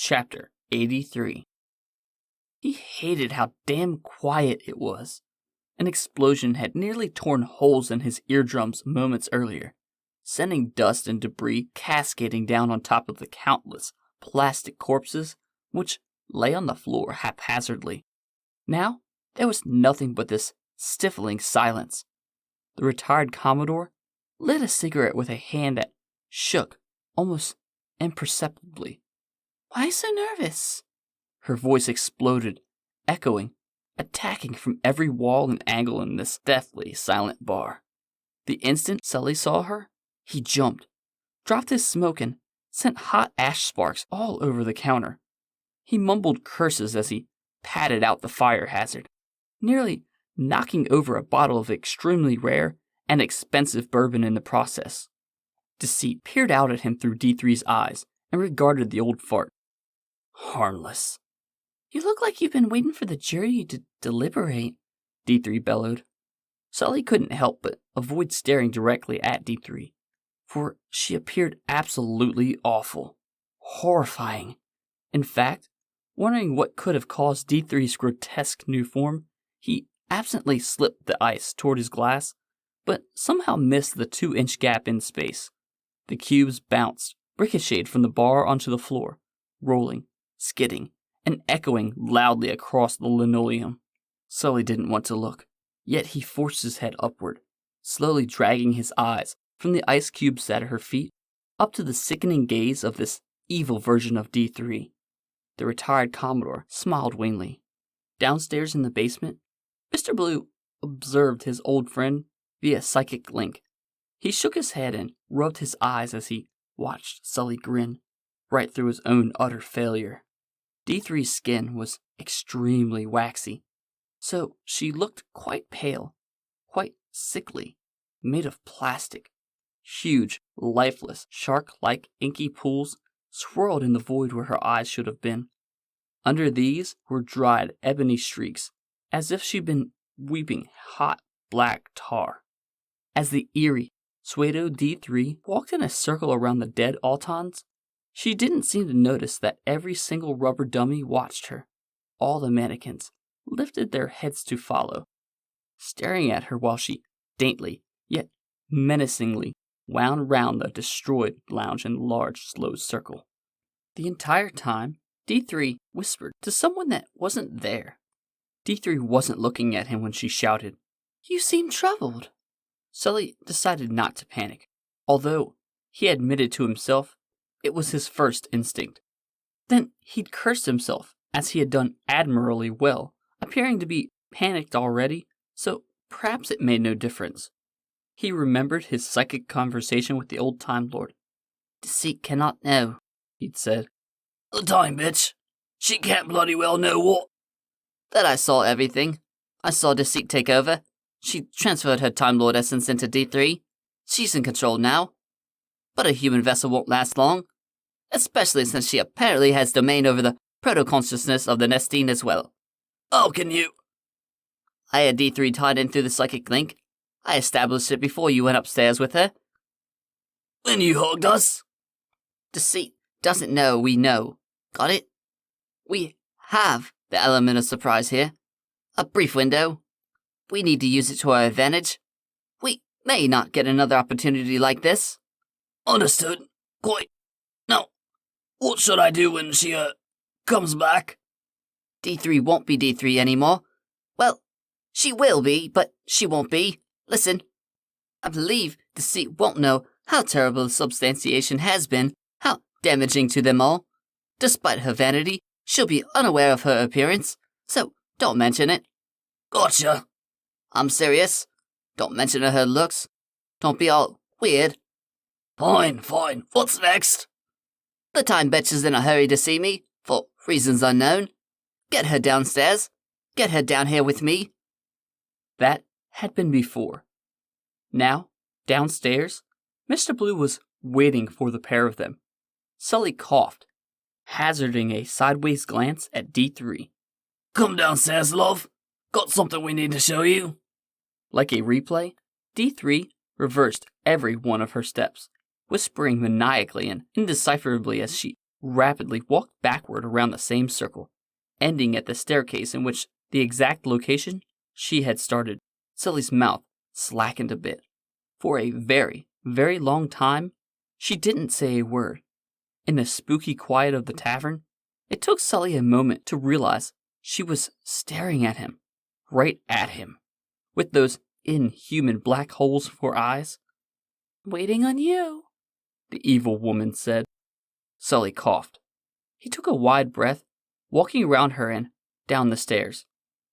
Chapter 83. He hated how damn quiet it was. An explosion had nearly torn holes in his eardrums moments earlier, sending dust and debris cascading down on top of the countless plastic corpses which lay on the floor haphazardly. Now, there was nothing but this stifling silence. The retired Commodore lit a cigarette with a hand that shook almost imperceptibly. "Why so nervous?" Her voice exploded, echoing, attacking from every wall and angle in this deathly silent bar. The instant Sully saw her, he jumped, dropped his smoke, and sent hot ash sparks all over the counter. He mumbled curses as he patted out the fire hazard, nearly knocking over a bottle of extremely rare and expensive bourbon in the process. Deceit peered out at him through D3's eyes and regarded the old fart. Harmless. "You look like you've been waiting for the jury to deliberate," D3 bellowed. Sully couldn't help but avoid staring directly at D3, for she appeared absolutely awful, horrifying. In fact, wondering what could have caused D3's grotesque new form, he absently slipped the ice toward his glass, but somehow missed the 2-inch gap in space. The cubes bounced, ricocheted from the bar onto the floor, rolling, skidding, and echoing loudly across the linoleum. Sully didn't want to look, yet he forced his head upward, slowly dragging his eyes from the ice cubes at her feet up to the sickening gaze of this evil version of D3. The retired Commodore smiled wanly. Downstairs in the basement, Mr. Blue observed his old friend via psychic link. He shook his head and rubbed his eyes as he watched Sully grin, right through his own utter failure. D3's skin was extremely waxy, so she looked quite pale, quite sickly, made of plastic. Huge, lifeless, shark-like inky pools swirled in the void where her eyes should have been. Under these were dried ebony streaks, as if she'd been weeping hot black tar. As the eerie pseudo D3 walked in a circle around the dead autons, she didn't seem to notice that every single rubber dummy watched her. All the mannequins lifted their heads to follow, staring at her while she daintily, yet menacingly, wound round the destroyed lounge in a large, slow circle. The entire time, D3 whispered to someone that wasn't there. D3 wasn't looking at him when she shouted, "You seem troubled." Sully decided not to panic, although he admitted to himself it was his first instinct. Then he'd cursed himself, as he had done admirably well, appearing to be panicked already, so perhaps it made no difference. He remembered his psychic conversation with the old Time Lord. "Deceit cannot know," he'd said. "The time bitch. She can't bloody well know what." "That I saw everything. I saw Deceit take over. She transferred her Time Lord essence into D3. She's in control now. But a human vessel won't last long, especially since she apparently has domain over the proto-consciousness of the Nestine as well." "How can you?" "I had D3 tied in through the psychic link. I established it before you went upstairs with her." "When you hugged us?" "Deceit doesn't know we know. Got it? We have the element of surprise here. A brief window. We need to use it to our advantage. We may not get another opportunity like this." "Understood. Quite. Now, what should I do when she, comes back?" "D3 won't be D3 anymore. Well, she will be, but she won't be. Listen, I believe Deceit won't know how terrible the substantiation has been, how damaging to them all. Despite her vanity, she'll be unaware of her appearance, so don't mention it." "Gotcha." "I'm serious. Don't mention her looks. Don't be all weird." Fine. What's next?" "The time bitch is in a hurry to see me, for reasons unknown. Get her downstairs. Get her down here with me." That had been before. Now, downstairs, Mr. Blue was waiting for the pair of them. Sully coughed, hazarding a sideways glance at D3. "Come downstairs, love. Got something we need to show you." Like a replay, D3 reversed every one of her steps, whispering maniacally and indecipherably as she rapidly walked backward around the same circle, ending at the staircase in which the exact location she had started. Sully's mouth slackened a bit. For a very, very long time, she didn't say a word. In the spooky quiet of the tavern, it took Sully a moment to realize she was staring at him, right at him, with those inhuman black holes for eyes. "Waiting on you," the evil woman said. Sully coughed. He took a wide breath, walking around her and down the stairs.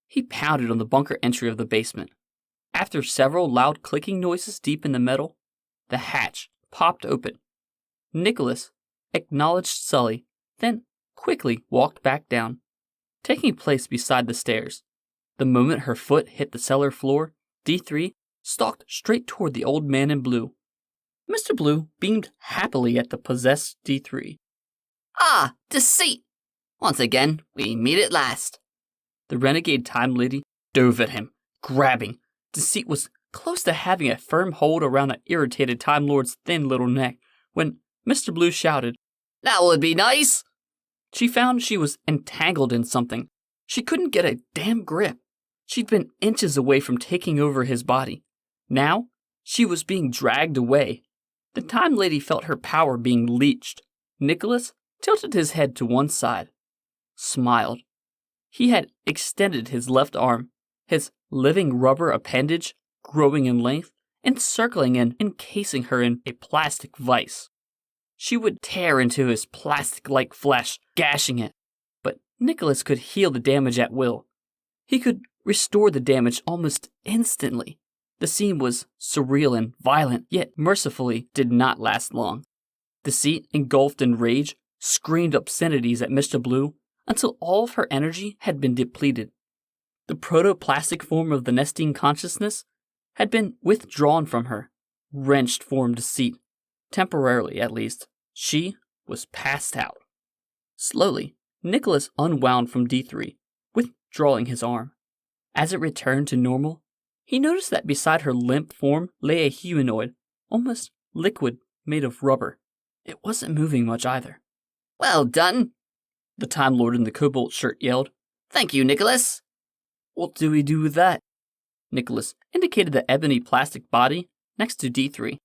He pounded on the bunker entry of the basement. After several loud clicking noises deep in the metal, the hatch popped open. Nicholas acknowledged Sully, then quickly walked back down, taking place beside the stairs. The moment her foot hit the cellar floor, D3 stalked straight toward the old man in blue. Mr. Blue beamed happily at the possessed D3. "Ah, deceit! Once again, we meet at last." The renegade time lady dove at him, grabbing. Deceit was close to having a firm hold around the irritated Time Lord's thin little neck when Mr. Blue shouted, "That would be nice!" She found she was entangled in something. She couldn't get a damn grip. She'd been inches away from taking over his body. Now, she was being dragged away. The time lady felt her power being leached. Nicholas tilted his head to one side, smiled. He had extended his left arm, his living rubber appendage growing in length, encircling and encasing her in a plastic vice. She would tear into his plastic-like flesh, gashing it. But Nicholas could heal the damage at will. He could restore the damage almost instantly. The scene was surreal and violent, yet mercifully did not last long. Deceit, engulfed in rage, screamed obscenities at Mr. Blue until all of her energy had been depleted. The protoplastic form of the Nestine consciousness had been withdrawn from her, wrenched from Deceit. Temporarily, at least, she was passed out. Slowly, Nicholas unwound from D3, withdrawing his arm. As it returned to normal, he noticed that beside her limp form lay a humanoid, almost liquid, made of rubber. It wasn't moving much either. "Well done," the Time Lord in the cobalt shirt yelled. "Thank you, Nicholas." "What do we do with that?" Nicholas indicated the ebony plastic body next to D3.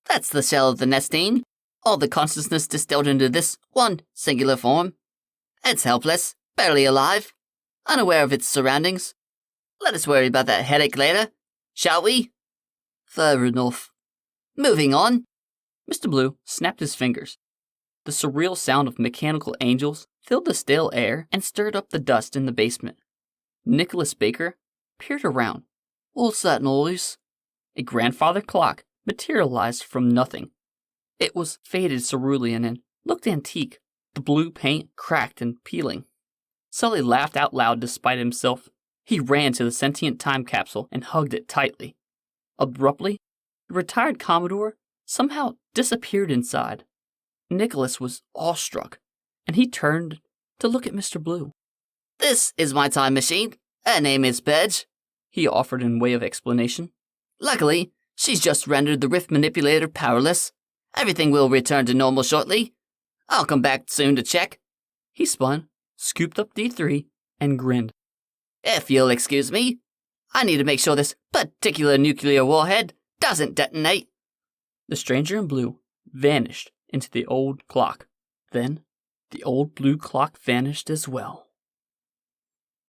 "That's the shell of the Nestine. All the consciousness distilled into this one singular form. It's helpless, barely alive, unaware of its surroundings. Let us worry about that headache later, shall we?" "Fair enough." "Moving on." Mr. Blue snapped his fingers. The surreal sound of mechanical angels filled the stale air and stirred up the dust in the basement. Nicholas Baker peered around. "What's that noise?" A grandfather clock materialized from nothing. It was faded cerulean and looked antique, the blue paint cracked and peeling. Sully laughed out loud despite himself. He ran to the sentient time capsule and hugged it tightly. Abruptly, the retired Commodore somehow disappeared inside. Nicholas was awestruck, and he turned to look at Mr. Blue. "This is my time machine. Her name is Bedge," he offered in way of explanation. "Luckily, she's just rendered the rift manipulator powerless. Everything will return to normal shortly. I'll come back soon to check." He spun, scooped up D3, and grinned. "If you'll excuse me, I need to make sure this particular nuclear warhead doesn't detonate." The stranger in blue vanished into the old clock. Then, the old blue clock vanished as well.